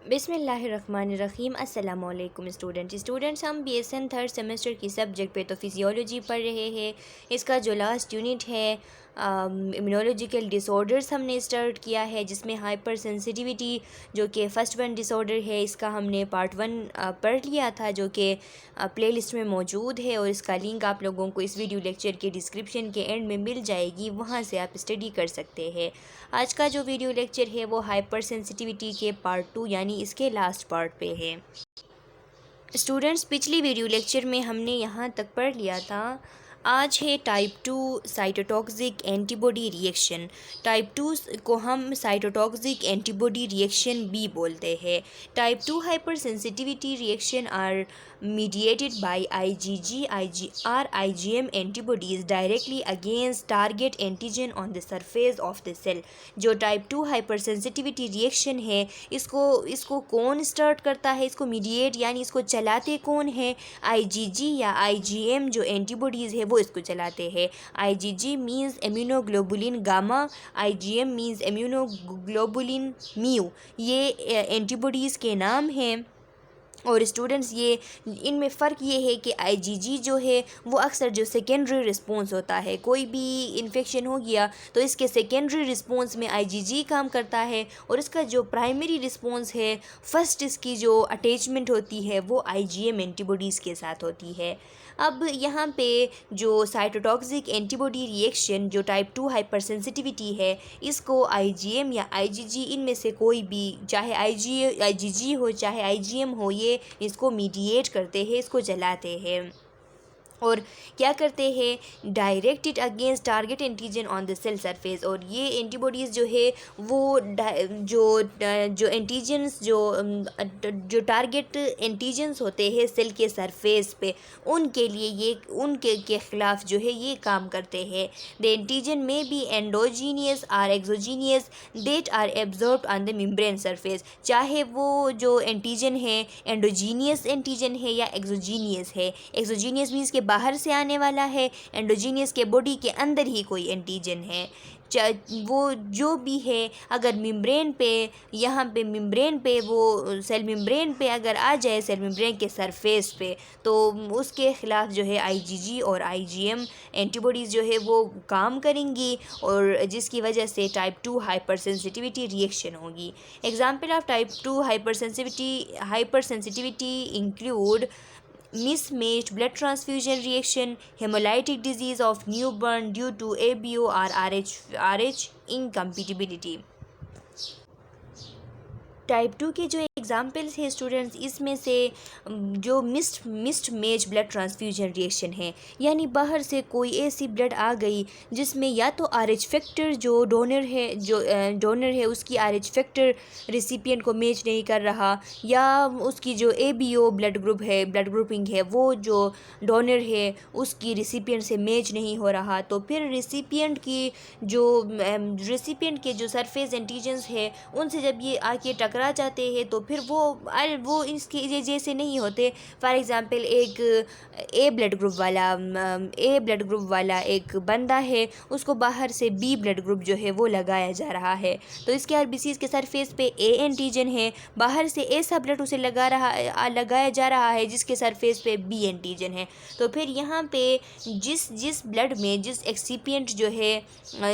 बिस्मिल्लाहिर्रहमानिर्रहीम। अस्सलामुअलैकुम स्टूडेंट्स, हम BSN थर्ड सेमेस्टर की सब्जेक्ट पे तो फिजियोलॉजी पढ़ रहे हैं। इसका जो लास्ट यूनिट है इम्यूनोलॉजिकल डिसऑर्डर्स हमने स्टार्ट किया है, जिसमें हाइपर सेंसिटिविटी जो कि फ़र्स्ट वन डिसऑर्डर है, इसका हमने पार्ट 1 पढ़ लिया था, जो कि प्लेलिस्ट में मौजूद है और इसका लिंक आप लोगों को इस वीडियो लेक्चर के डिस्क्रिप्शन के एंड में मिल जाएगी, वहाँ से आप स्टडी कर सकते हैं। आज का जो वीडियो लेक्चर है वो हाइपर सेंसिटिविटी के पार्ट 2 यानी इसके लास्ट पार्ट पे है। स्टूडेंट्स, पिछली वीडियो लेक्चर में हमने यहाँ तक पढ़ लिया था। आज है type 2 cytotoxic antibody reaction. Type 2 को हम साइटोटॉक्सिक एंटीबॉडी रिएक्शन भी बोलते हैं। Type 2 hyper sensitivity reaction are mediated by IgG, IgR, IgM antibodies directly against target antigen on the surface of the cell। जो टाइप 2 हाइपर सेंसिटिविटी रिएक्शन है, इसको कौन start करता है, इसको मीडिएट यानी इसको चलाते कौन है? IgG या IgM जो एंटीबॉडीज़ है वो इसको चलाते हैं। IgG means immunoglobulin gamma, IgM means immunoglobulin mu. ये एंटीबॉडीज़ के नाम हैं। और स्टूडेंट्स, ये इनमें फ़र्क ये है कि IgG जो है वो अक्सर जो सेकेंडरी रिस्पॉन्स होता है, कोई भी इन्फेक्शन हो गया तो इसके सेकेंडरी रिस्पॉन्स में IgG काम करता है, और इसका जो प्राइमरी रिस्पॉन्स है, फर्स्ट इसकी जो अटैचमेंट होती है वो IgM एंटीबॉडीज़ के साथ होती है। अब यहाँ पे जो साइटोटॉक्सिक एंटीबॉडी रिएक्शन जो टाइप 2 हाइपर सेंसिटिविटी है, इसको IgM या IgG इनमें से कोई भी, चाहे IgG हो चाहे IgM हो, ये इसको मीडिएट करते हैं, इसको चलाते हैं। और क्या करते हैं? Direct it against target antigen on the cell surface. और ये एंटीबॉडीज़ जो है वो जो एंटीजन्स जो टारगेट एंटीजन्स होते हैं सेल के सरफेस पे, उनके लिए ये उनके के ख़िलाफ़ जो है ये काम करते हैं। द एंटीजन में be endogenous or exogenous that are absorbed on the membrane surface. चाहे वो जो एंटीजन है एंडोजीनियस एंटीजन है या एक्सोजीनियस है। एक्सोजीनियस मीन्स के बाहर से आने वाला है, एंडोजीनियस के बॉडी के अंदर ही कोई एंटीजन है। वो जो भी है, अगर मेम्ब्रेन पे, यहाँ पे मेम्ब्रेन पे, वो सेल मेम्ब्रेन पे अगर आ जाए, सेल मेम्ब्रेन के सरफेस पे, तो उसके ख़िलाफ़ जो है IgG और IgM एंटीबॉडीज़ जो है वो काम करेंगी, और जिसकी वजह से टाइप 2 हाइपर सेंसिटिविटी रिएक्शन होगी। Example of type 2 hyper sensitivity include mismatched blood transfusion reaction, hemolytic disease of newborn due to ABO or RH incompatibility। Type 2 के जो एग्ज़ाम्पल्स हैं स्टूडेंट्स, इसमें से जो missed match blood transfusion reaction है, यानी बाहर से कोई ऐसी ब्लड आ गई जिसमें या तो RH फैक्टर जो डोनर है उसकी RH फैक्टर रिसिपिएंट को मैच नहीं कर रहा, या उसकी जो ABO ब्लड ग्रुपिंग है वो जो डोनर है उसकी रिसिपिएंट से मैच नहीं हो रहा, तो फिर रिसिपिएंट के जो सरफेस एंटीजन्स है उनसे जब ये आके टकरा जाते हैं तो फिर वो इसके जैसे नहीं होते। फॉर एग्ज़ाम्पल, एक ए ब्लड ग्रुप वाला एक बंदा है, उसको बाहर से B ब्लड ग्रुप जो है वो लगाया जा रहा है, तो इसके RBCs के सरफेस पे A एंटीजन है, बाहर से ऐसा ब्लड उसे लगाया जा रहा है जिसके सरफेस पे B एंटीजन है। तो फिर यहाँ पे जिस ब्लड में जिस एक्सिपिएंट जो है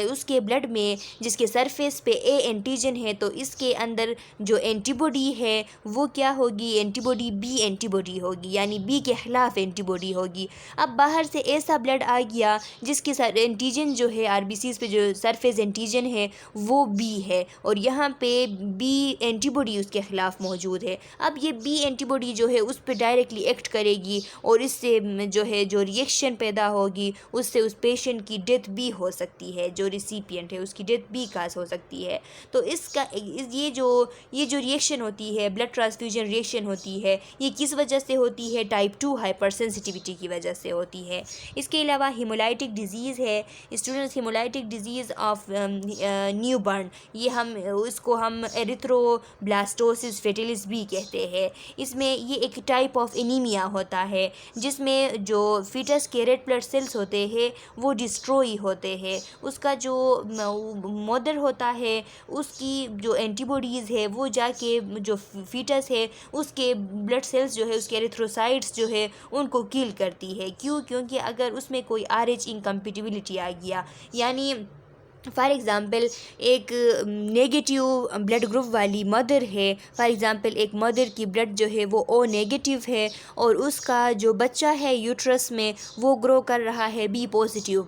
उसके ब्लड में जिसके सरफेस पे A एंटीजन है, तो इसके अंदर जो एंटीबॉडी है वो क्या होगी? एंटीबॉडी B एंटीबॉडी होगी, यानी B के ख़िलाफ़ एंटीबॉडी होगी। अब बाहर से ऐसा ब्लड आ गया जिसके एंटीजन जो है RBCs पे जो सरफेस एंटीजन है वो B है, और यहाँ पे B एंटीबॉडी उसके ख़िलाफ़ मौजूद है। अब ये B एंटीबॉडी जो है उस पर डायरेक्टली एक्ट करेगी, और इससे जो रिएक्शन पैदा होगी उससे उस पेशेंट की डेथ भी हो सकती है, जो रिसिपिएंट है उसकी डेथ भी काज हो सकती है। तो ये जो रिएक्शन होती है, ब्लड ट्रांसफ्यूजन रिएक्शन होती है, ये किस वजह से होती है? टाइप 2 हाइपर सेंसिटिविटी की वजह से होती है। इसके अलावा हेमोलाइटिक डिजीज़ है students, hemolytic disease of newborn, ये इसको हम एरिथ्रोब्लास्टोसिस फेटिलिस भी कहते हैं। इसमें ये एक टाइप ऑफ एनीमिया होता है जिसमें जो फीटस के रेड ब्लड सेल्स होते हैं वो डिस्ट्रॉय होते हैं। उसका जो मदर होता है उसकी जो एंटीबॉडीज़ है वो जाके जो फीटस है उसके ब्लड सेल्स जो है, उसके एरिथ्रोसाइट्स जो है उनको किल करती है। क्यों? क्योंकि अगर उसमें कोई RH इनकम्पिटिबिलिटी आ गया, यानी फॉर एग्ज़ाम्पल एक नेगेटिव ब्लड ग्रुप वाली मदर है, फॉर एग्ज़ाम्पल एक मदर की ब्लड जो है वो O नेगेटिव है और उसका जो बच्चा है यूट्रस में वो ग्रो कर रहा है B पॉजिटिव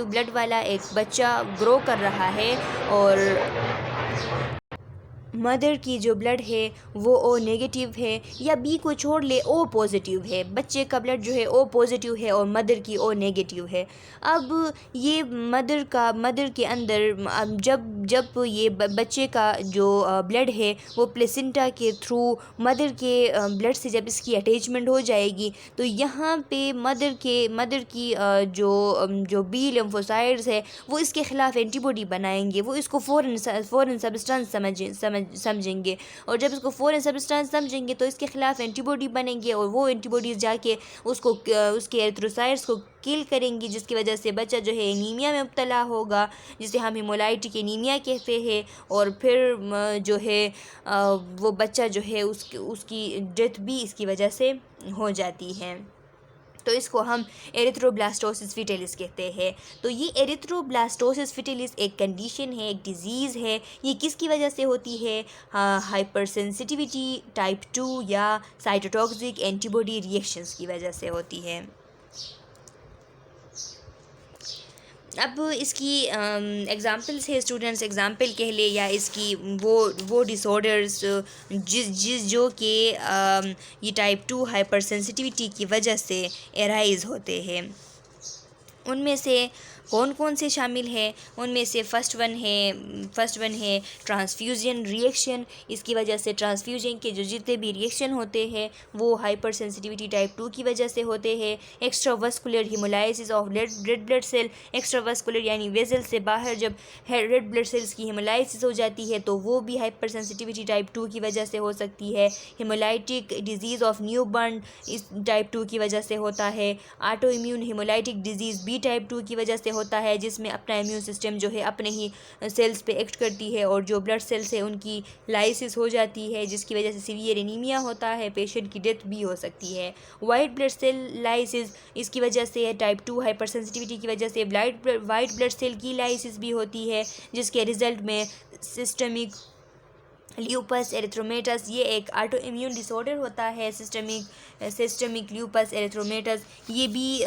ब्लड वाला एक बच्चा ग्रो कर रहा है, और मदर की जो ब्लड है वो O नेगेटिव है, या B को छोड़ ले O पॉजिटिव है, बच्चे का ब्लड जो है O पॉजिटिव है और मदर की O नेगेटिव है। अब ये मदर के अंदर जब ये बच्चे का जो ब्लड है वो प्लेसेंटा के थ्रू मदर के ब्लड से जब इसकी अटैचमेंट हो जाएगी, तो यहाँ पे मदर की जो B लिम्फोसाइट्स है वो इसके ख़िलाफ़ एंटीबॉडी बनाएंगे, वो इसको फ़ौरन सब्सटेंस समझेंगे, और जब इसको फ़ौरन सब्सटेंस समझेंगे तो इसके ख़िलाफ़ एंटीबॉडी बनेंगे, और वो एंटीबॉडीज़ जाके उसके एरिथ्रोसाइट्स को किल करेंगी, जिसकी वजह से बच्चा जो है एनीमिया में मुब्तला होगा, जिसे हम हेमोलाइटिक एनीमिया कहते हैं, और फिर जो है वो बच्चा जो है उसकी डेथ भी इसकी वजह से हो जाती है। तो इसको हम एरिथ्रोब्लास्टोसिस फिटेलिस कहते हैं। तो ये एरिथ्रोब्लास्टोसिस फिटेलिस एक कंडीशन है, एक डिज़ीज़ है। ये किसकी वजह से होती है? हाइपर सेंसिटिविटी टाइप 2 या साइटोटॉक्सिक एंटीबॉडी रिएक्शंस की वजह से होती है। अब इसकी एग्ज़ाम्पल्स है स्टूडेंट्स, एग्ज़ाम्पल कह ले, या इसकी वो डिसऑर्डर्स जो कि ये टाइप 2 हाइपर सेंसिटिविटी की वजह से एराइज़ होते हैं। उनमें से कौन कौन से शामिल है? उनमें से फर्स्ट वन है ट्रांसफ्यूजन रिएक्शन। इसकी वजह से ट्रांसफ्यूजन के जो जितने भी रिएक्शन होते हैं वो हाइपर सेंसिटिविटी टाइप 2 की वजह से होते हैं। Extravascular hemolysis of red blood cell, extravascular यानी वेजल से बाहर जब रेड ब्लड सेल्स की हेमोलाइसिस हो जाती है तो वो भी हाइपर सेंसिटिविटी टाइप 2 की वजह से हो सकती है। हेमोलाइटिक डिजीज़ ऑफ न्यूबॉर्न इस टाइप 2 की वजह से होता है। Auto immune hemolytic disease B type 2 की वजह से होता है, जिसमें अपना इम्यून सिस्टम जो है अपने ही सेल्स पे एक्ट करती है, और जो ब्लड सेल्स है उनकी लाइसिस हो जाती है, जिसकी वजह से सीवियर एनीमिया होता है, पेशेंट की डेथ भी हो सकती है। वाइट ब्लड सेल लाइसिस इसकी वजह से है, टाइप 2 हाइपर सेंसिटिविटी की वजह से वाइट ब्लड सेल की लाइसिस भी होती है, जिसके रिज़ल्ट में सिस्टमिक ल्यूपस एरिथ्रोमेटस, ये एक ऑटो इम्यून डिसऑर्डर होता है। सिस्टमिक ल्यूपस एरिथ्रोमेटस ये भी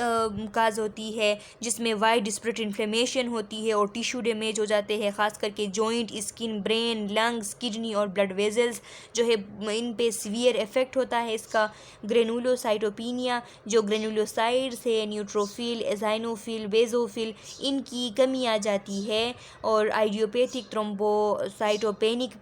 काज होती है, जिसमें वाइड डिस्परेट इन्फ्लेमेशन होती है और टिश्यू डैमेज हो जाते हैं, ख़ास करके joint, skin, brain, lungs, kidney और ब्लड वेजल्स जो है इन पे सीवियर इफ़ेक्ट होता है इसका। ग्रेनुलोसाइटोपिनिया, जो ग्रेनुलोसाइड्स है, न्यूट्रोफिल, एजाइनोफिल, बेजोफिल, इनकी कमी आ जाती है। और आइडियोपैथिक थ्रोम्बोसाइटोपेनिक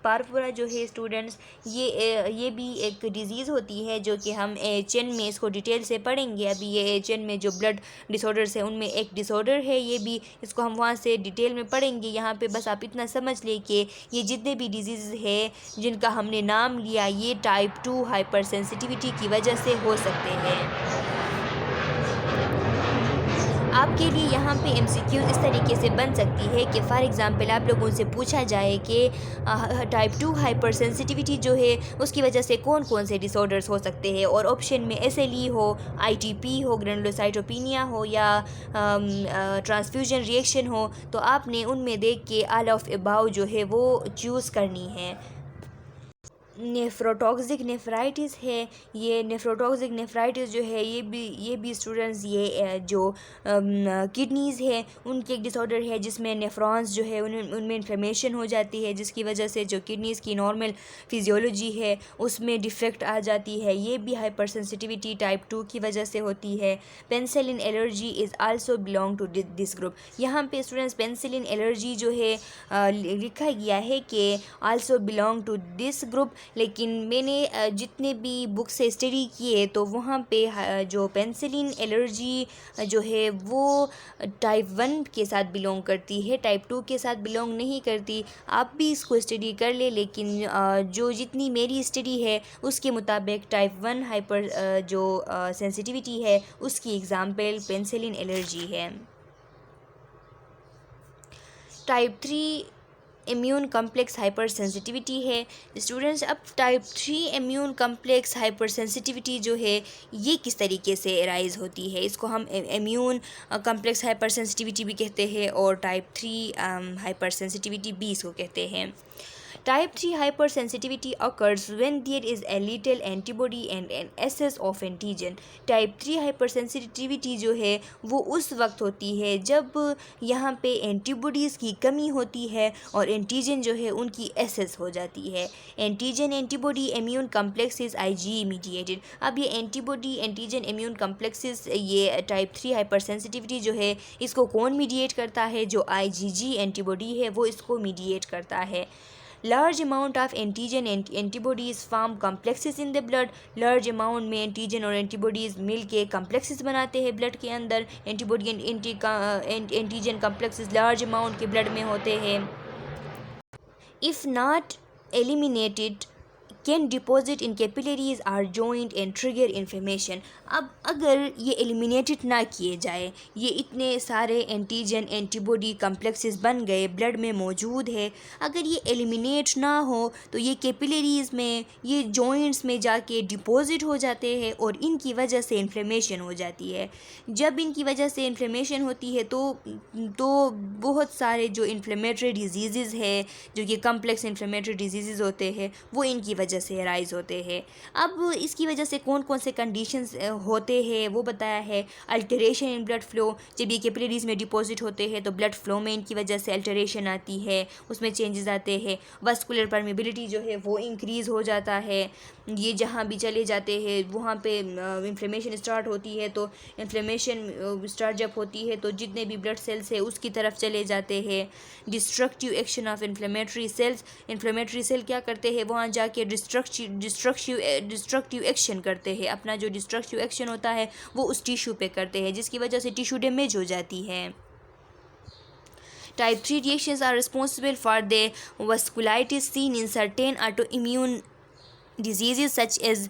पारपुरा जो है स्टूडेंट्स, ये भी एक डिज़ीज़ होती है जो कि हम AHN में इसको डिटेल से पढ़ेंगे। अभी ये AHN में जो ब्लड डिसऑर्डर्स है उनमें एक डिसऑर्डर है, ये भी इसको हम वहाँ से डिटेल में पढ़ेंगे। यहाँ पे बस आप इतना समझ लें कि ये जितने भी डिजीज़ है जिनका हमने नाम लिया ये टाइप 2 हाइपर सेंसिटिविटी की वजह से हो सकते हैं। आपके लिए यहाँ पे MCQ इस तरीके से बन सकती है कि फ़ॉर एग्ज़ाम्पल आप लोगों से पूछा जाए कि टाइप 2 हाइपर सेंसिटिविटी जो है उसकी वजह से कौन कौन से डिसऑर्डर्स हो सकते हैं, और ऑप्शन में SLE हो, ITP हो, ग्रेनुलोसाइटोपिनिया हो, या ट्रांसफ्यूजन रिएक्शन हो, तो आपने उनमें देख के ऑल ऑफ अबाव जो है वो चूज़ करनी है। नेफ्रोटॉक्सिक नेफ्राइटिस है, ये नेफ्रोटॉक्सिक नेफ्राइटिस जो है ये भी स्टूडेंट्स ये जो किडनीज़ है उनकी एक डिसऑर्डर है, जिसमें नेफ्रॉन्स जो है उनमें इन्फ्लेमेशन हो जाती है, जिसकी वजह से जो किडनीज़ की नॉर्मल फिजियोलॉजी है उसमें डिफेक्ट आ जाती है। ये भी हाइपर सेंसिटिविटी टाइप 2 की वजह से होती है। Penicillin allergy is also belong to this group. यहाँ पे स्टूडेंट्स पेंसिलिन एलर्जी जो है लिखा गया है कि also belong to this group, लेकिन मैंने जितने भी बुक से स्टडी किए तो वहाँ पे जो पेंसिलिन एलर्जी जो है वो टाइप 1 के साथ बिलोंग करती है, टाइप 2 के साथ बिलोंग नहीं करती। आप भी इसको स्टडी कर ले, लेकिन जो जितनी मेरी स्टडी है उसके मुताबिक टाइप 1 हाइपर जो सेंसिटिविटी है उसकी एग्ज़ाम्पल पेंसिलिन एलर्जी है। Type 3 immune complex hyper sensitivity है। स्टूडेंट्स, अब type 3 immune complex hyper sensitivity जो है ये किस तरीके से राइज़ होती है, इसको हम इम्यून कम्प्लेक्स हाइपर सेंसिटिविटी भी कहते हैं और टाइप 3 हाइपर सेंसिटिविटी भी इसको कहते हैं। Type 3 hypersensitivity occurs when there is a little antibody and an excess of antigen. Type 3 hypersensitivity जो है वो उस वक्त होती है जब यहाँ पे एंटीबॉडीज़ की कमी होती है और एंटीजन जो है उनकी एक्सेस हो जाती है। Antigen antibody immune complexes IgE mediated. अब ये एंटीबॉडी एंटीजन इम्यून कम्प्लेक्सेस ये टाइप 3 हाइपरसेंसिटिविटी जो है इसको कौन मीडिएट करता है, जो IgG एंटीबॉडी है वो इसको मीडिएट करता है। Large amount of antigen and antibodies form complexes in the blood. Large amount में एंटीजन और एंटीबॉडीज़ मिल के complexes बनाते हैं ब्लड के अंदर। Antibody and antigen complexes large amount के ब्लड में होते हैं। If not eliminated can deposit in capillaries or joint and trigger inflammation. अब अगर ये एलिमिनेटेड ना किए जाए, ये इतने सारे एंटीजन एंटीबॉडी कम्प्लेक्सेस बन गए ब्लड में मौजूद है, अगर ये एलिमिनेट ना हो तो ये कैपिलरीज़ में ये जॉइंट्स में जाके डिपॉजिट हो जाते हैं और इनकी वजह से इन्फ्लेमेशन हो जाती है। जब इनकी वजह से इन्फ्लेमेशन होती है तो बहुत सारे जो इन्फ्लेमेटरी डिजीज़ है, जो कि कम्प्लेक्स इन्फ्लेमेटरी डिजीज़ होते हैं, वो इनकी वजह से राइज होते हैं। अब इसकी वजह से कौन कौन से कंडीशंस होते हैं वो बताया है। अल्टरेशन इन ब्लड फ्लो, जब ये कैपिलरीज़ में डिपॉजिट होते हैं तो ब्लड फ्लो में इनकी वजह से अल्टरेशन आती है, उसमें चेंजेस आते हैं। वस्कुलर परमेबिलिटी जो है वो इंक्रीज़ हो जाता है। ये जहाँ भी चले जाते हैं वहाँ पे इन्फ्लेमेशन स्टार्ट होती है, तो इन्फ्लेमेशन स्टार्ट जब होती है तो जितने भी ब्लड सेल्स है उसकी तरफ चले जाते हैं। Destructive action of inflammatory cells, inflammatory cell क्या करते हैं, वहाँ जाके डिस्ट्रक्टिव एक्शन करते हैं। अपना जो डिस्ट्रक्टिव एक्शन होता है वो उस टिश्यू पे करते हैं, जिसकी वजह से टिश्यू डैमेज हो जाती है। Type 3 reactions are responsible for the vasculitis seen in certain autoimmune diseases such as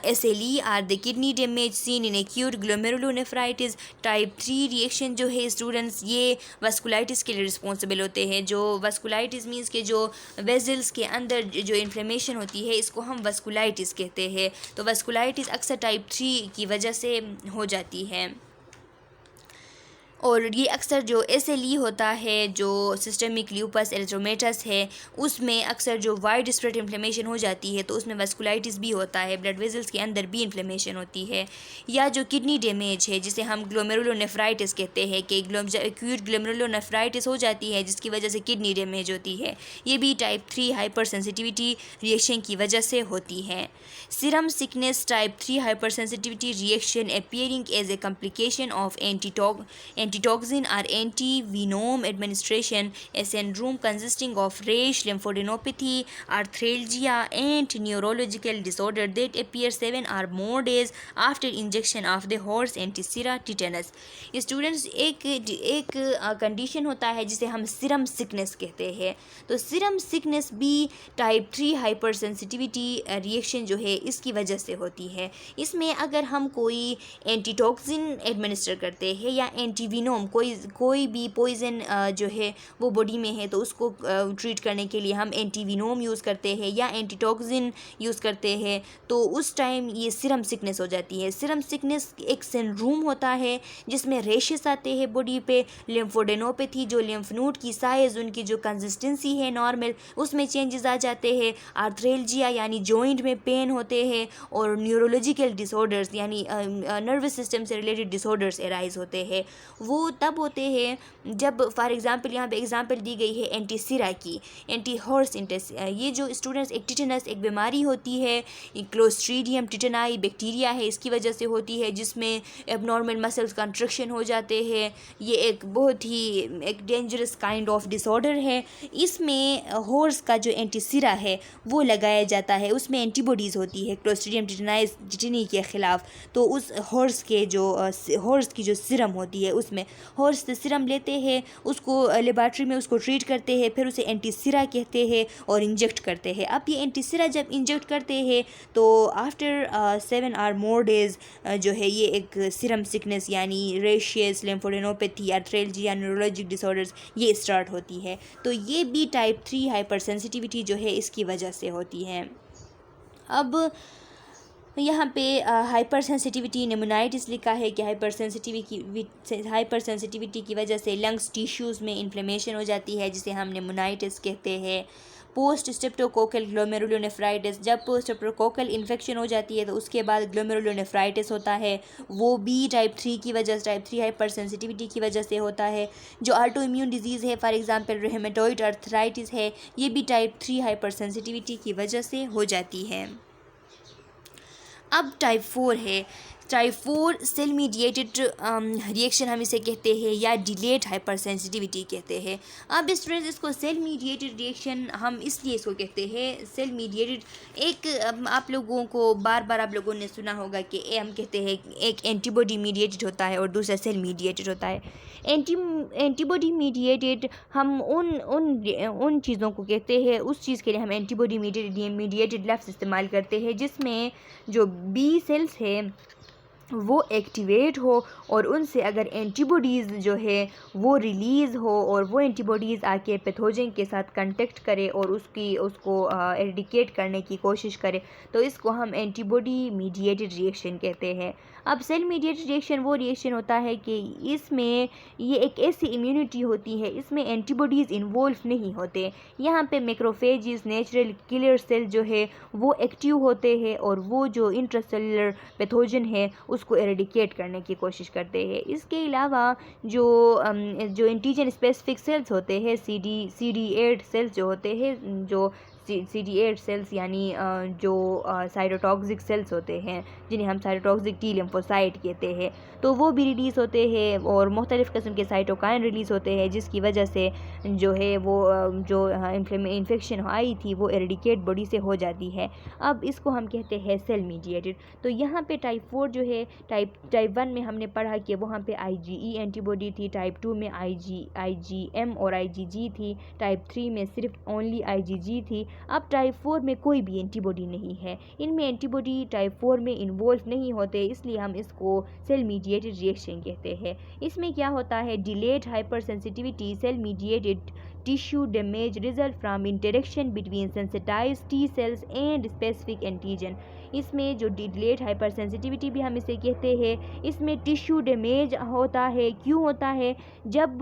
SLE or the kidney damage seen in acute glomerulonephritis. Type 3 reaction जो है स्टूडेंट्स ये वस्कुलाइटिस के लिए रिस्पॉन्सिबल होते हैं। जो वस्कुलाइटिस मीन्स के जो वेजल्स के अंदर जो इन्फ्लेमेशन होती है इसको हम वस्कुलाइटिस कहते हैं। तो वस्कुलाइटिस अक्सर टाइप 3 की वजह से हो जाती है और ये अक्सर जो SLE होता है, जो सिस्टमिक ल्यूपस एरिथ्रोमेटस है, उसमें अक्सर जो वाइड स्प्रेड इन्फ्लेमेशन हो जाती है तो उसमें वस्कुलाइटिस भी होता है, ब्लड वेजल्स के अंदर भी इन्फ्लेमेशन होती है। या जो किडनी डैमेज है जिसे हम ग्लोमेरुलोनेफ्राइटिस कहते हैं कि एक्यूट ग्लोमेरुलोनेफ्राइटिस हो जाती है जिसकी वजह से किडनी डैमेज होती है, ये भी टाइप 3 हाइपर सेंसिटिविटी रिएक्शन की वजह से होती है। Serum sickness, type 3 hyper sensitivity reaction appearing as a complication of antitoxin or anti-venom administration, a syndrome consisting of rash, lymphadenopathy, arthralgia, and neurological disorder that appear 7 or more days after injection of the horse antisera tetanus. Students, एक condition होता है जिसे हम serum sickness कहते हैं। तो serum sickness भी type 3 hyper sensitivity reaction जो है इसकी वजह से होती है। इसमें अगर हम कोई एंटीटॉक्सिन एडमिनिस्टर करते हैं या एंटीविनोम, कोई भी पॉइज़न जो है वो बॉडी में है तो उसको ट्रीट करने के लिए हम एंटीविनोम यूज़ करते हैं या एंटीटॉक्सिन यूज़ करते हैं, तो उस टाइम ये सीरम सिकनेस हो जाती है। सीरम सिकनेस एक सिंड्रोम होता है जिसमें रेशेस आते हैं बॉडी पे, लिम्फोडेनोपैथी, जो लिम्फ नोड की साइज़, उनकी जो कंसिस्टेंसी है नॉर्मल, उसमें चेंजेस आ जाते हैं। आर्थ्रेल्जिया यानी जॉइंट में पेन होते हैं और न्यूरोलॉजिकल डिसऑर्डर्स यानी नर्वस सिस्टम से रिलेटेड डिसऑर्डर्स एराइज होते हैं। वो तब होते हैं जब फॉर एग्जांपल यहाँ पे एग्जांपल दी गई है एंटीसिरा की, एंटी हॉर्स इंटेस, ये जो स्टूडेंट्स एक टिटेनस एक बीमारी होती है, क्लोस्ट्रीडियम टिटेनाई बैक्टीरिया है, इसकी वजह से होती है जिसमें एबनॉर्मल मसल्स कंट्रक्शन हो जाते हैं। ये एक बहुत ही एक डेंजरस काइंड ऑफ डिसऑर्डर है। इसमें हॉर्स का जो एंटीसिरा है वो लगाया जाता है, उसमें एंटीबॉडीज़ होती है क्लोस्ट्रीडियम टिटेनी के ख़िलाफ़, तो उस हॉर्स की जो सिरम होती है उसमें में हॉर्स सीरम लेते हैं, उसको लेबॉर्ट्री में उसको ट्रीट करते हैं, फिर उसे एंटीसिरा कहते हैं और इंजेक्ट करते हैं। अब ये एंटीसिरा जब इंजेक्ट करते हैं तो आफ्टर 7 और मोर डेज़ जो है ये एक सीरम सिकनेस यानी रेशियस, लिम्फोडेनोपैथी, आर्थ्रेल्जी या न्यूरोलॉजिक डिसऑर्डर्स ये स्टार्ट होती है। तो ये भी टाइप 3 हाइपर सेंसिटिविटी जो है इसकी वजह से होती है। अब यहाँ पे हाइपर सेंसिटिविटी निमोनाइटिस लिखा है कि हाइपर सेंसिटिविटी की वजह से लंग्स टिश्यूज़ में इन्फ्लेमेशन हो जाती है जिसे हम निमोनाइटिस कहते हैं। पोस्ट स्ट्रेप्टोकोकल ग्लोमेरुलोनेफ्राइटिस, जब पोस्ट स्ट्रेप्टोकोकल इन्फेक्शन हो जाती है तो उसके बाद ग्लोमेरुलोनेफ्राइटिस होता है, वो भी टाइप 3 की वजह से, टाइप 3 हाइपर सेंसिटिविटी की वजह से होता है। जो ऑटो इम्यून डिजीज़ है फॉर एग्जांपल रूमेटॉइड अर्थराइटिस है, ये भी टाइप 3 हाइपर सेंसिटिविटी की वजह से हो जाती है। अब टाइप 4 है। टाइप 4 सेल मीडिएटेड रिएक्शन हम इसे कहते हैं या डिलेड हाइपर सेंसिटिविटी कहते हैं। अब स्टूडेंट्स इसको सेल मीडिएटेड रिएक्शन हम इसलिए इसको कहते हैं सेल मीडिएटेड, एक आप लोगों को बार बार आप लोगों ने सुना होगा कि हम कहते हैं एक एंटीबॉडी मीडिएटेड होता है और दूसरा सेल मीडिएटेड होता है। एंटीबॉडी मीडिएटेड हम उन चीज़ों को कहते हैं, उस चीज़ के लिए हम एंटीबॉडी मीडिएटेड लफ्ज़ इस्तेमाल करते हैं जिसमें जो बी सेल्स है वो एक्टिवेट हो और उनसे अगर एंटीबॉडीज़ जो है वो रिलीज़ हो और वो एंटीबॉडीज़ आके पैथोजन के साथ कांटेक्ट करे और उसको एरेडिकेट करने की कोशिश करे, तो इसको हम एंटीबॉडी मीडिएटेड रिएक्शन कहते हैं। अब सेल मीडिएटेड रिएक्शन वो रिएक्शन होता है कि इसमें ये एक ऐसी इम्यूनिटी होती है, इसमें एंटीबॉडीज़ इन्वॉल्व नहीं होते। यहाँ पे मैक्रोफेजेस, नेचुरल किलर सेल जो है वो एक्टिव होते हैं और वो जो इंट्रासेलुलर पैथोजन है उसको एरेडिकेट करने की कोशिश करते हैं। इसके अलावा जो एंटीजन स्पेसिफिक सेल्स होते हैं, CD8 सेल्स जो होते हैं, जो CD8 सेल्स यानी जो साइटोटॉक्सिक सेल्स होते हैं जिन्हें हम साइटोटॉक्सिक टी लिम्फोसाइट कहते हैं, तो वो भी रिलीज़ होते हैं और मुख्तलिफ़ किस्म के साइटोकाइन रिलीज़ होते हैं जिसकी वजह से जो है वो जो इन्फेक्शन आई थी वो एरेडिकेट बॉडी से हो जाती है। अब इसको हम कहते हैं सेल मीडिएटेड। तो यहाँ पे टाइप 4 जो है टाइप 1 में हमने पढ़ा कि वहाँ पे IgE एंटीबॉडी थी, टाइप 2 में IgM और IgG थी, टाइप 3 में सिर्फ ओनली IgG थी। अब टाइप 4 में कोई भी एंटीबॉडी नहीं है, इनमें एंटीबॉडी टाइप 4 में इन्वॉल्व नहीं होते, इसलिए हम इसको सेल मीडिएटेड रिएक्शन कहते हैं। इसमें क्या होता है, delayed hyper sensitivity cell mediated tissue damage result from interaction between sensitized T cells and specific antigen। इसमें जो डिलेड हाइपर सेंसिटिविटी भी हम इसे कहते हैं, इसमें टिश्यू डैमेज होता है। क्यों होता है, जब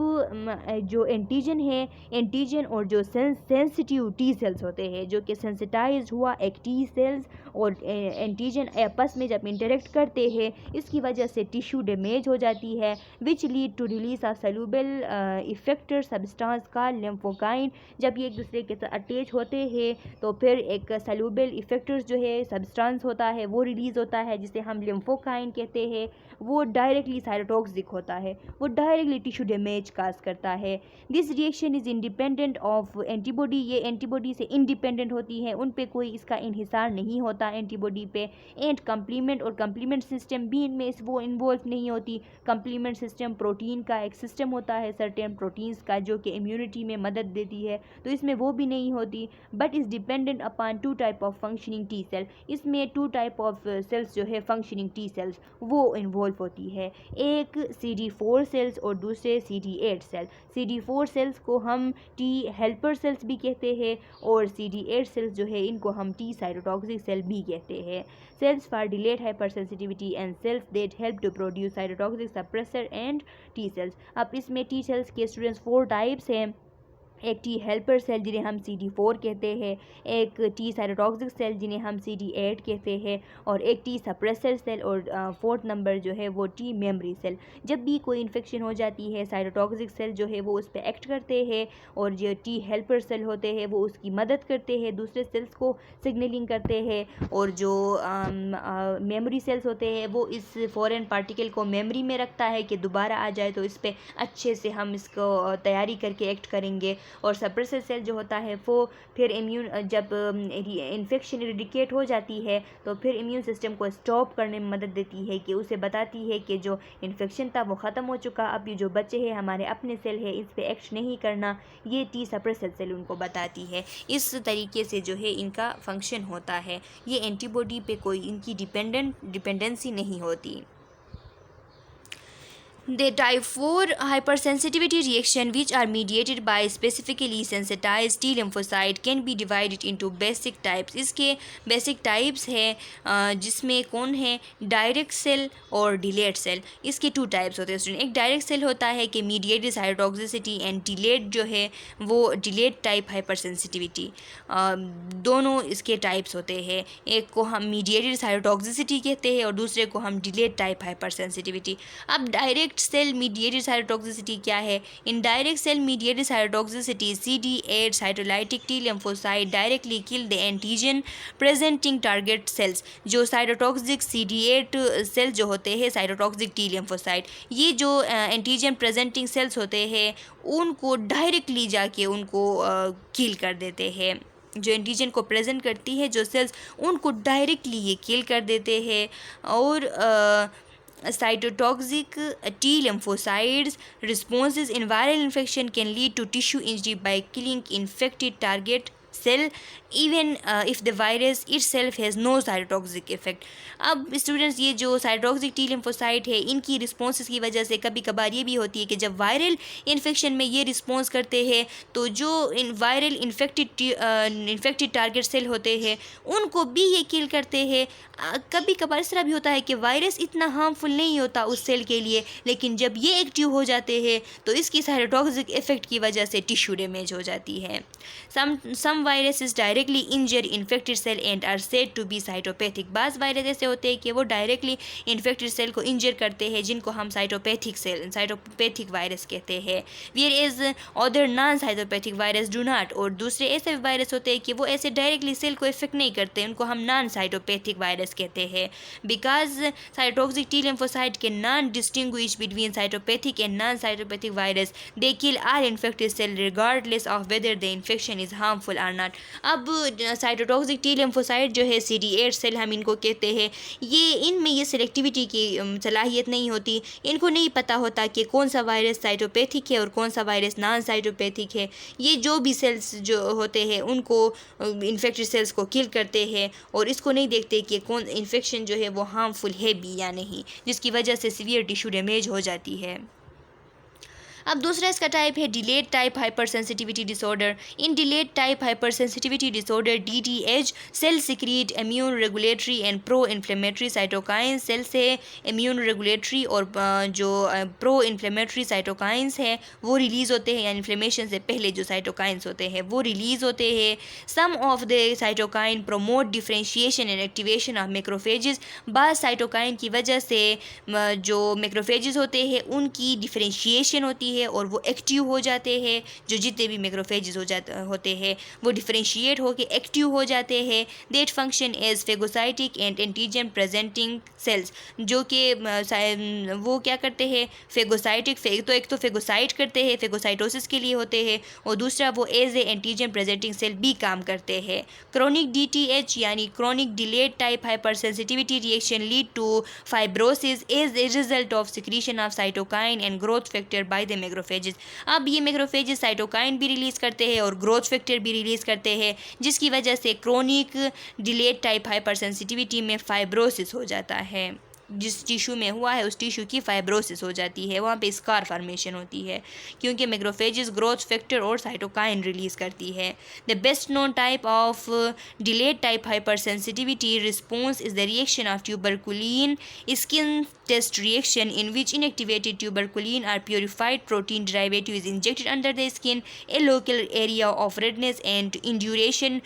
जो एंटीजन है, एंटीजन और जो सेंसिटिव टी सेल्स होते हैं जो कि सेंसिटाइज हुआ एक टी सेल्स और एंटीजन आपस में जब इंटरेक्ट करते हैं इसकी वजह से टिश्यू डैमेज हो जाती है, which lead to release of soluble effector substance का लिम्फोकाइन। जब ये एक दूसरे के साथ अटैच होते हैं तो फिर एक सल्यूबल इफेक्टर्स जो है सब्सटेंस होता है वो रिलीज़ होता है जिसे हम लिम्फोकाइन कहते हैं। वो डायरेक्टली साइटोटॉक्सिक होता है, वो डायरेक्टली टिश्यू डैमेज काज करता है। This reaction is independent of antibody, ये एंटीबॉडी से इंडिपेंडेंट होती है, उन पे कोई इसका इन्हिसार नहीं होता एंटीबॉडी पे। एंड कंप्लीमेंट और कंप्लीमेंट सिस्टम भी इनमें वो इन्वॉल्व नहीं होती। कंप्लीमेंट सिस्टम प्रोटीन का एक सिस्टम होता है सर्टेन प्रोटीन्स का जो कि इम्यूनिटी में मदद देती है, तो इसमें वो भी नहीं होती। But is dependent upon 2 type of functioning T cell, इसमें 2 टाइप ऑफ सेल्स जो है फंक्शनिंग टी सेल्स वो इन्वॉल्व होती है, एक CD4 सेल्स और दूसरे CD8 सेल। CD4 सेल्स को हम टी हेल्पर सेल्स भी कहते हैं और CD8 सेल्स जो है इनको हम टी साइटोटॉक्सिक सेल भी कहते हैं। Cells for delayed hyper sensitivity and cells that help to produce cytotoxic suppressor and T cells. अब इसमें टी सेल्स के स्टूडेंट्स 4 टाइप्स हैं, एक टी हेल्पर सेल जिन्हें हम CD4 कहते हैं, एक टी साइटोटॉक्सिक सेल जिन्हें हम CD8 कहते हैं और एक टी सप्रेसर सेल और 4th नंबर जो है वो टी मेमोरी सेल। जब भी कोई इन्फेक्शन हो जाती है साइटोटॉक्सिक सेल जो है वो उस पर एक्ट करते हैं और जो टी हेल्पर सेल होते हैं वो उसकी मदद करते हैं, दूसरे सेल्स को सिग्नलिंग करते हैं और जो मेमोरी सेल्स होते हैं वो इस फॉरेन पार्टिकल को मेमोरी में रखता है कि दोबारा आ जाए तो इस पर अच्छे से हम इसको तैयारी करके एक्ट करेंगे। और सप्रेसर सेल जो होता है वो फिर जब इन्फेक्शन इरिडिकेट हो जाती है तो फिर इम्यून सिस्टम को स्टॉप करने में मदद देती है, कि उसे बताती है कि जो इन्फेक्शन था वो ख़त्म हो चुका, अब ये जो बच्चे हैं हमारे अपने सेल है, इस पर एक्ट नहीं करना, ये टी सप्रेसर सेल उनको बताती है। इस तरीके से जो है इनका फंक्शन होता है। ये एंटीबॉडी पे कोई इनकी डिपेंडेंसी नहीं होती। The type 4 hypersensitivity reaction, which are mediated by specifically sensitized T lymphocyte, can be divided into basic types. इसके basic types है जिसमें कौन है, डायरेक्ट सेल और डिलेड सेल। इसके 2 टाइप्स होते हैं स्टूडेंट। एक डायरेक्ट सेल होता है कि मीडिएटेड साइटोटॉक्सिसिटी, एंड डिलेड जो है वो डिलेड टाइप हाइपरसेंसिटिविटी। दोनों इसके टाइप्स होते हैं, एक को हम मीडिएटेड साइटोटॉक्सिसिटी कहते हैं और दूसरे को हम डिलेड टाइप हाइपरसेंसिटिविटी। अब डायरेक्ट सेल मीडिएटेड साइटोटॉक्सिसिटी क्या है? In direct cell mediated cytotoxicity, CD8 cytolytic T lymphocyte directly kill the antigen presenting target cells. जो साइटोटॉक्सिक CD8 सेल जो होते हैं साइटोटॉक्सिक टी लिम्फोसाइट, ये जो एंटीजन प्रेजेंटिंग सेल्स होते हैं उनको डायरेक्टली जाके उनको किल कर देते हैं। जो एंटीजन को प्रेजेंट करती है जो सेल्स, उनको डायरेक्टली ये किल कर देते हैं। और cytotoxic T lymphocytes responses in viral infection can lead to tissue injury by killing infected target cell even if the virus itself has no cytotoxic effect। अब स्टूडेंट्स ये जो साइटोटॉक्सिक टी लिम्फोसाइट है इनकी रिस्पॉन्सेस की वजह से कभी कभार ये भी होती है कि जब वायरल इन्फेक्शन में ये रिस्पॉन्स करते हैं तो जो वायरल इन्फेक्टेड टारगेट सेल होते हैं उनको भी ये किल करते हैं। कभी कभार इस तरह भी होता है कि वायरस इतना हार्मफुल नहीं होता उस सेल के लिए, लेकिन जब ये एक्टिव हो जाते हैं तो इसकी साइटोटॉक्सिक इफेक्ट की वजह से टिश्यू डैमेज हो जाती है। Some viruses directly injure infected cell and are said to be cytopathic. बाज़ वायरस ऐसे होते हैं कि वो डायरेक्टली इन्फेक्टेड सेल को इंजर करते हैं, जिनको हम साइटोपैथिक वायरस कहते हैं। Where is other non cytopathic virus do not. और दूसरे ऐसे वायरस होते हैं कि वो ऐसे डायरेक्टली सेल को इफेक्ट नहीं करते, उनको हम नॉन साइटोपैथिक वायरस कहते हैं। Because cytotoxic T lymphocyte can not distinguish between cytopathic and non cytopathic virus, they kill our infected cell regardless of whether the infection is harmful or not. अब cytotoxic T lymphocyte जो है CD8 cell हम इनको कहते हैं, ये इनमें ये सिलेक्टिविटी की सलाहियत नहीं होती, इनको नहीं पता होता कि कौन सा वायरस साइटोपैथिक है और कौन सा वायरस नॉन साइटोपैथिक है। ये जो भी सेल्स जो होते हैं उनको इन्फेक्टेड सेल्स को किल करते हैं और इसको नहीं देखते कि कौन इन्फेक्शन जो है वो हार्मफुल है भी या नहीं, जिसकी वजह से सीवियर टिश्यू डैमेज हो जाती है। अब दूसरा इसका टाइप है delayed type hypersensitivity disorder. In delayed type hypersensitivity disorder DTH cell secrete immune regulatory and pro inflammatory cytokines. Cell से इम्यून रेगुलेटरी और जो प्रो इन्फ्लेमेटरी साइटोकाइंस है वो रिलीज़ होते हैं, यानी इन्फ्लेमेशन से पहले जो साइटोकाइंस होते हैं वो रिलीज़ होते हैं। Some of the cytokine promote differentiation and activation of macrophages. बाद साइटोकाइन की वजह से जो मैक्रोफेजेस होते हैं उनकी डिफ्रेंशिएशन होती है और वो एक्टिव हो जाते हैं। जो जितने भी मैक्रोफेजेस होते हैं वो डिफ्रेंशिएट होकर एक्टिव हो जाते हैं। That function as phagocytic and antigen presenting cells, जो कि वो क्या करते हैं फेगोसाइटिक, तो एक तो फेगोसाइट करते हैं, फेगोसाइटोसिस के लिए होते हैं, और दूसरा वो as a antigen presenting cell भी काम करते हैं। क्रोनिक DTH यानी chronic delayed type hypersensitivity reaction lead to fibrosis as a result of secretion of cytokine and growth factor by the macrophages. अब ये मैक्रोफेजेस साइटोकाइन भी रिलीज़ करते हैं और ग्रोथ फैक्टर भी रिलीज़ करते हैं, जिसकी वजह से क्रोनिक डिलेड टाइप हाइपरसेंसिटिविटी में फाइब्रोसिस हो जाता है। जिस टिश्यू में हुआ है उस टिश्यू की फाइब्रोसिस हो जाती है, वहाँ पे स्कार फॉर्मेशन होती है, क्योंकि मैक्रोफेजेस ग्रोथ फैक्टर और साइटोकाइन रिलीज़ करती है। The best known type of delayed type hypersensitivity response is the reaction of tuberculin skin test reaction in which inactivated tuberculin or purified protein derivative is injected under the skin, a local area of redness and induration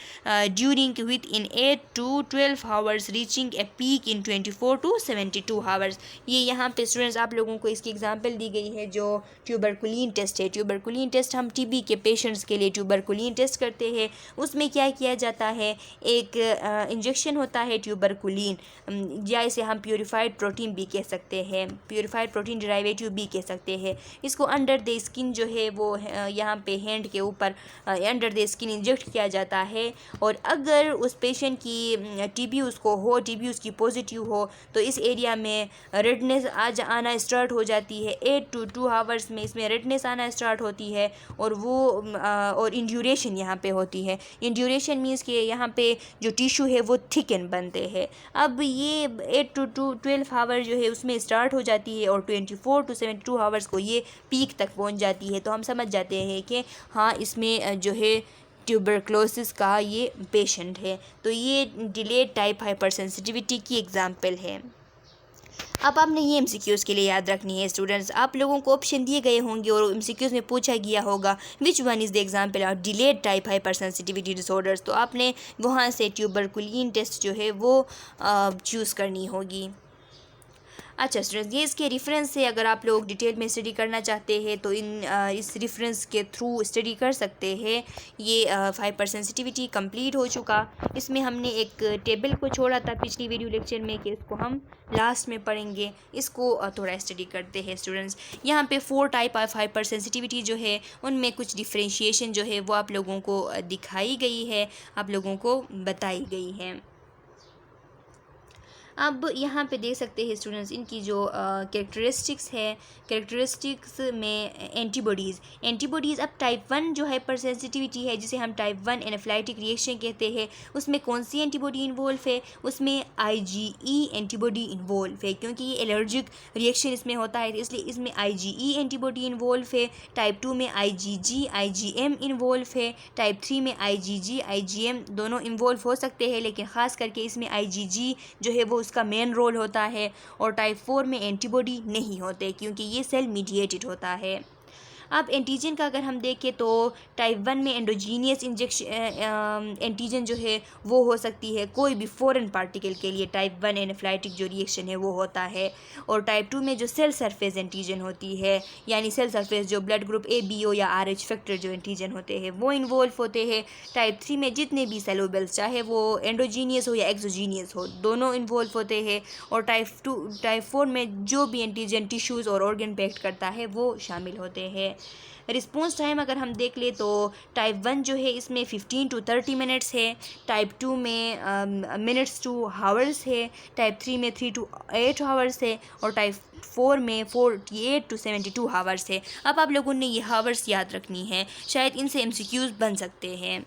during within 8 to 12 hours, reaching a peak in 24 to 7 72 hours. ये यहाँ पे students आप लोगों को इसकी example दी गई है जो ट्यूबरकुलिन टेस्ट है। ट्यूबरकुलिन टेस्ट हम टीबी के पेशेंट्स के लिए ट्यूबरकुलिन टेस्ट करते हैं। उसमें क्या किया जाता है, एक इंजेक्शन होता है ट्यूबरकुलिन, या इसे हम प्योरीफाइड प्रोटीन भी कह सकते हैं, प्योरीफाइड प्रोटीन डेरिवेटिव भी कह सकते हैं। इसको अंडर द स्किन जो है वो यहाँ पे हैंड के ऊपर अंडर द स्किन इंजेक्ट किया जाता है। और अगर उस पेशेंट की टीबी उसको हो, टीबी उसकी पॉजिटिव हो, तो इस एरिया में रेडनेस आज आना स्टार्ट हो जाती है। 8 to 2 आवर्स में इसमें रेडनेस आना स्टार्ट होती है। और वो और इंड्यूरेशन यहाँ पे होती है। इंड्यूरेशन मीन्स कि यहाँ पे जो टिश्यू है वो थिकन बनते हैं। अब ये 8 to 12 आवर जो है उसमें स्टार्ट हो जाती है और 24 to 72 आवर्स को ये पीक तक पहुँच जाती है। तो हम समझ जाते हैं कि हाँ, इसमें जो है ट्यूबरक्लोसिस का ये पेशेंट है। तो ये डिलेड टाइप हाइपर सेंसिटिविटी की एग्जांपल है। अब आपने ये एमसीक्यूज़ के लिए याद रखनी है स्टूडेंट्स। आप लोगों को ऑप्शन दिए गए होंगे और एमसीक्यूज़ में पूछा गया होगा which one is the example of delayed type hyper sensitivity disorders. तो आपने वहाँ से ट्यूबरकुलिन टेस्ट जो है वो चूज़ करनी होगी। अच्छा स्टूडेंट्स, ये इसके रेफरेंस से अगर आप लोग डिटेल में स्टडी करना चाहते हैं तो इस रेफरेंस के थ्रू स्टडी कर सकते हैं। ये हाइपर सेंसिटिविटी कंप्लीट हो चुका। इसमें हमने एक टेबल को छोड़ा था पिछली वीडियो लेक्चर में कि इसको हम लास्ट में पढ़ेंगे। इसको थोड़ा स्टडी करते हैं स्टूडेंट्स। यहाँ पे 4 टाइप ऑफ हाइपर सेंसिटिविटी जो है उनमें कुछ डिफ्रेंशिएशन जो है वो आप लोगों को दिखाई गई है, आप लोगों को बताई गई है। अब यहाँ पे देख सकते हैं स्टूडेंट्स इनकी जो कैरेक्टरिस्टिक्स है, कैरेक्टरिस्टिक्स में एंटीबॉडीज़ अब टाइप 1 जो हाइपर सेंसिटिविटी है जिसे हम टाइप 1 एनाफिलाइटिक रिएक्शन कहते हैं, उसमें कौन सी एंटीबॉडी इन्वॉल्व है, उसमें IgE एंटीबॉडी इन्वॉल्व है। क्योंकि ये एलर्जिक रिएक्शन इसमें होता है इसलिए इसमें IgE एंटीबॉडी इन्वॉल्व है। टाइप 2 में IgG IgM इन्वॉल्व है। टाइप 3 में IgG IgM दोनों इन्वॉल्व हो सकते हैं, लेकिन ख़ास करके इसमें IgG जो है वो उसका मेन रोल होता है। और टाइप 4 में एंटीबॉडी नहीं होते क्योंकि ये सेल मीडिएटेड होता है। अब एंटीजन का अगर हम देखें तो टाइप 1 में एंडोजीनियस इंजेक्शन एंटीजन जो है वो हो सकती है कोई भी फॉरेन पार्टिकल के लिए। टाइप 1 एनाफिलाइटिक जो रिएक्शन है वो होता है। और टाइप 2 में जो सेल सरफेस एंटीजन होती है, यानी सेल सरफेस जो ब्लड ग्रुप ABO या RH फैक्टर जो एंटीजन होते हैं वो इन्वॉल्व होते हैं। टाइप 3 में जितने भी सेलोबल्स चाहे वो एंडोजीनियस हो या एक्सोजीनियस हो दोनों इन्वॉल्व होते हैं। और टाइप 4 में जो भी एंटीजन टिश्यूज़ और ऑर्गन पे एक्ट करता है वो शामिल होते हैं। रिस्पॉन्स टाइम अगर हम देख ले तो टाइप 1 जो है इसमें 15 to 30 मिनट्स है। टाइप 2 में मिनट्स टू हावर्स है। टाइप 3 में 3 to 8 हावर्स है। और टाइप 4 में 48 to 72 हावर्स है। अब आप लोगों ने ये हावर्स याद रखनी है, शायद इनसे MCQs बन सकते हैं।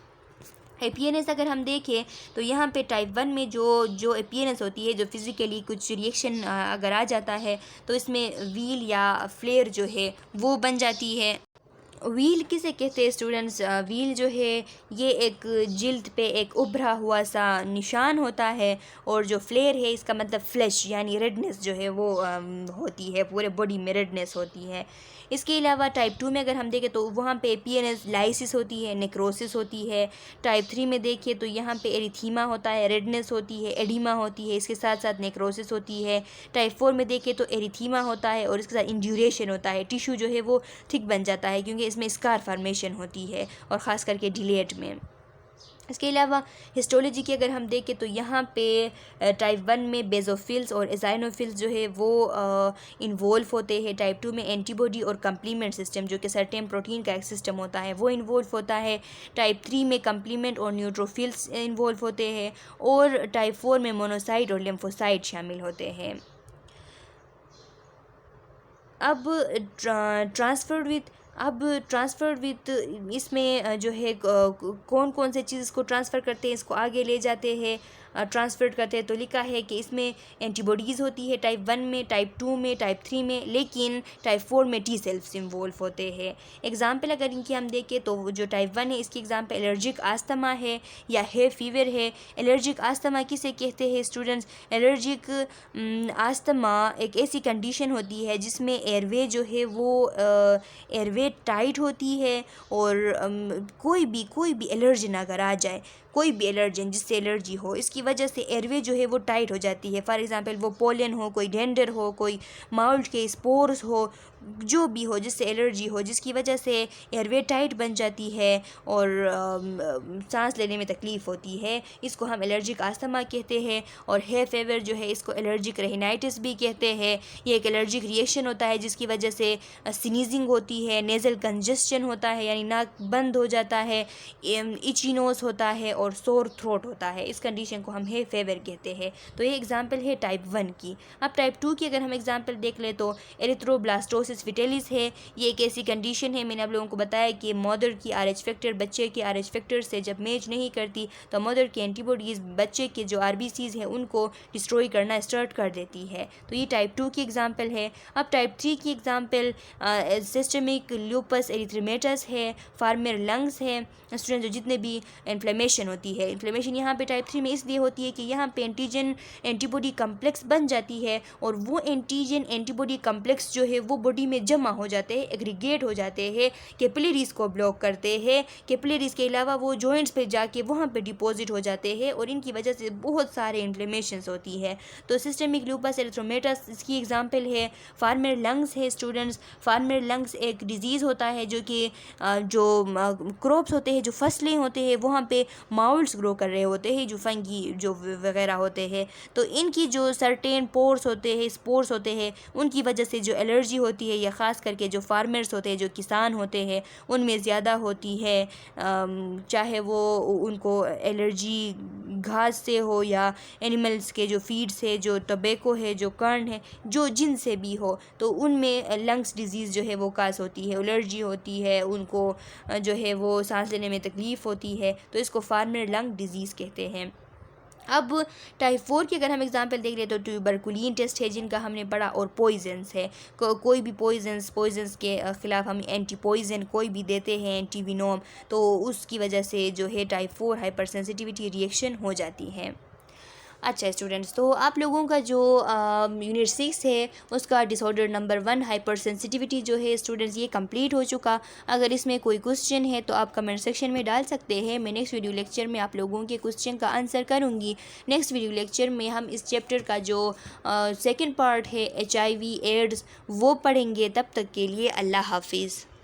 अपीयरेंस अगर हम देखें तो यहाँ पे टाइप 1 में जो अपीयरेंस होती है, जो फिज़िकली कुछ रिएक्शन अगर आ जाता है तो इसमें व्हील या फ्लेयर जो है वो बन जाती है। व्हील किसे कहते हैं स्टूडेंट्स? व्हील जो है ये एक जिल्द पे एक उभरा हुआ सा निशान होता है। और जो फ्लेयर है इसका मतलब फ्लैश यानी रेडनेस जो है वो होती है, पूरे बॉडी में रेडनेस होती है। इसके अलावा टाइप 2 में अगर हम देखें तो वहाँ पे PNS लाइसिस होती है, नेक्रोसिस होती है। टाइप 3 में देखिए तो यहाँ पे एरिथीमा होता है, रेडनेस होती है, एडिमा होती है, इसके साथ साथ नेक्रोसिस होती है। टाइप 4 में देखिए तो एरिथीमा होता है और इसके साथ इंड्यूरेशन होता है, टिश्यू जो है वो थिक बन जाता है क्योंकि इसमें स्कार फॉर्मेशन होती है और ख़ास करके डिलेट में। इसके अलावा हिस्टोलॉजी की अगर हम देखें तो यहाँ पे टाइप 1 में बेजोफिल्स और एजाइनोफिल्स जो है वो इन्वॉल्व होते हैं। टाइप 2 में एंटीबॉडी और कम्प्लीमेंट सिस्टम जो कि सर्टेन प्रोटीन का एक सिस्टम होता है वो इन्वॉल्व होता है। टाइप 3 में कम्प्लीमेंट और न्यूट्रोफिल्स इन्वॉल्व होते हैं। और टाइप 4 में मोनोसाइट और लिम्फोसाइट शामिल होते हैं। अब ट्रांसफ़र विथ इसमें जो है कौन कौन से चीज़ को ट्रांसफ़र करते हैं इसको आगे ले जाते हैं, ट्रांसफ़र करते हैं। तो लिखा है कि इसमें एंटीबॉडीज़ होती है टाइप 1 में, टाइप 2 में, टाइप 3 में, लेकिन टाइप 4 में T सेल्स इन्वॉल्व होते हैं। एग्जाम्पल अगर इनकी हम देखें तो जो टाइप 1 है इसकी एग्जाम्पल एलर्जिक आस्थमा है या है फीवर है। एलर्जिक आस्थमा किसे कहते हैं स्टूडेंट्स? एलर्जिक आस्थमा एक ऐसी कंडीशन होती है जिसमें एयरवे जो है वो एयरवे टाइट होती है और कोई भी एलर्जन अगर आ जाए, कोई भी एलर्जन जिससे एलर्जी हो, इसकी वजह से एयरवे जो है वो टाइट हो जाती है। फॉर एग्ज़ाम्पल वो पोलन हो, कोई डेंडर हो, कोई माउल्ट के स्पोर्स हो, जो भी हो जिससे एलर्जी हो, जिसकी वजह से एयरवे टाइट बन जाती है और सांस लेने में तकलीफ़ होती है। इसको हम एलर्जिक आस्थमा कहते हैं। और है फेवर जो है इसको एलर्जिक रेनाइटिस भी कहते हैं। ये एक एलर्जिक रिएक्शन होता है जिसकी वजह से स्नीजिंग होती है, नेज़ल कंजस्शन होता है यानी नाक बंद हो जाता है, इची नोज़ होता है और सोर थ्रोट होता है। इस कंडीशन को हम है फेवर कहते हैं। तो ये एग्जांपल है टाइप 1 की। अब टाइप 2 की अगर हम एग्जांपल देख ले तो एरिथ्रोब्लास्टोसिस फिटेलिस है। ये एक ऐसी कंडीशन है, मैंने आप लोगों को बताया कि मदर की RH फैक्टर बच्चे के RH फैक्टर से जब मैच नहीं करती तो मदर की एंटीबॉडीज़ बच्चे के जो RBCs हैं उनको डिस्ट्रॉय करना स्टार्ट कर देती है। तो ये टाइप 2 की एग्जांपल है। अब टाइप 3 की एग्जांपल सिस्टमिक लूपस एरिथ्रेमेटस है, फार्मर लंग्स है। स्टूडेंट जो जितने भी इन्फ्लेमेशन होती है, इन्फ्लेमेशन यहाँ पे टाइप 3 में इसलिए होती है कि यहाँ पे एंटीजन एंटीबॉडी कम्प्लेक्स बन जाती है और वो एंटीजन एंटीबॉडी कम्प्लेक्स जो है वो बॉडी में जमा हो जाते हैं, एग्रीगेट हो जाते हैं, कैपिलरीज को ब्लॉक करते हैं। कैपिलरीज के अलावा वो जॉइंट्स पे जाके वहाँ पे डिपॉजिट हो जाते हैं और इनकी वजह से बहुत सारे इन्फ्लेमेशंस होती है। तो सिस्टमिक लूपस एरिथ्रोमेटस इसकी एग्जांपल है। फार्मर लंग्स है स्टूडेंट्स। फार्मर लंग्स एक डिजीज़ होता है जो कि जो क्रॉप्स होते हैं, जो फसलें होते हैं वहाँ पे माउल्ड्स ग्रो कर रहे होते हैं, जो फंगी जो वगैरह होते हैं। तो इनकी जो सर्टेन पोर्स होते हैं, स्पोर्स होते हैं, उनकी वजह से जो एलर्जी होती है या ख़ास करके जो फार्मर्स होते हैं, जो किसान होते हैं, उनमें ज़्यादा होती है। चाहे वो उनको एलर्जी घास से हो या एनिमल्स के जो फीड से, जो टबैको है, जो कर्ण है, जो जिनसे भी हो, तो उनमें लंग्स डिजीज़ जो है वो काज होती है, एलर्जी होती है, उनको जो है वो सांस लेने में तकलीफ़ होती है। तो इसको फार्मर लंग डिजीज़ कहते हैं। अब टाइप 4 की अगर हम एग्जांपल देख ले तो ट्यूबरकुलिन टेस्ट है जिनका हमने पढ़ा, और पॉइजन्स है। कोई भी पॉइजन्स के ख़िलाफ़ हम एंटी पॉइजन कोई भी देते हैं, एंटीविनोम, तो उसकी वजह से जो है टाइप 4 हाइपर सेंसिटिविटी रिएक्शन हो जाती है। अच्छा स्टूडेंट्स, तो आप लोगों का जो यूनिट 6 है उसका डिसऑर्डर नंबर 1 हाइपर सेंसिटिविटी जो है स्टूडेंट्स ये कंप्लीट हो चुका। अगर इसमें कोई क्वेश्चन है तो आप कमेंट सेक्शन में डाल सकते हैं। मैं नेक्स्ट वीडियो लेक्चर में आप लोगों के क्वेश्चन का आंसर करूँगी। नेक्स्ट वीडियो लेक्चर में हम इस चैप्टर का जो सेकेंड पार्ट है HIV एड्स वो पढ़ेंगे। तब तक के लिए अल्लाह हाफिज़।